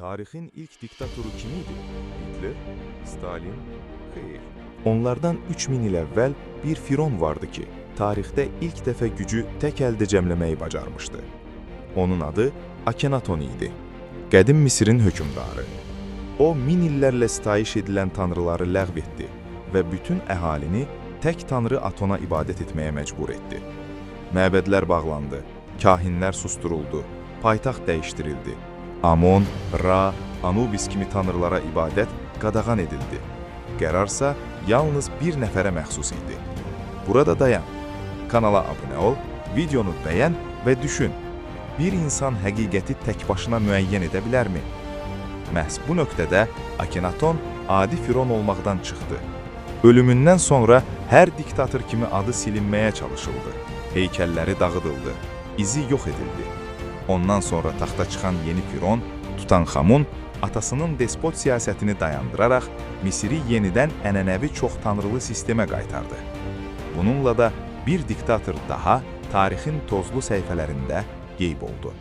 Tarixin ilk diktatoru kim idi? Hitler, Stalin, xeyr. Onlardan 3000 il əvvəl bir Firon vardı ki, tarixdə ilk dəfə gücü tək əldə cəmləməyi bacarmışdı. Onun adı Akenaton idi. Qədim Misirin hökmdarı. O, 1000 illərlə sitayiş edilən tanrıları ləğv etdi və bütün əhalini tək tanrı Atona ibadət etməyə məcbur etdi. Məbədlər bağlandı, kahinlər susturuldu, paytaxt dəyişdirildi. Amon, Ra, Anubis kimi tanrılara ibadət qadağan edildi. Qərarsa yalnız bir nəfərə məxsus idi. Burada dayan, kanala abunə ol, videonu bəyən və düşün. Bir insan həqiqəti tək başına müəyyən edə bilərmi? Məhz bu nöqtədə Akenaton adi Firon olmaqdan çıxdı. Ölümündən sonra hər diktatör kimi adı silinməyə çalışıldı. Heykəlləri dağıdıldı, izi yox edildi. Ondan sonra taxta çıxan yeni Firon, Tutanxamun, atasının despot siyasətini dayandıraraq Misiri yenidən ənənəvi çox tanrılı sistemə qaytardı. Bununla da bir diktator daha tarixin tozlu səhifələrində qeyb oldu.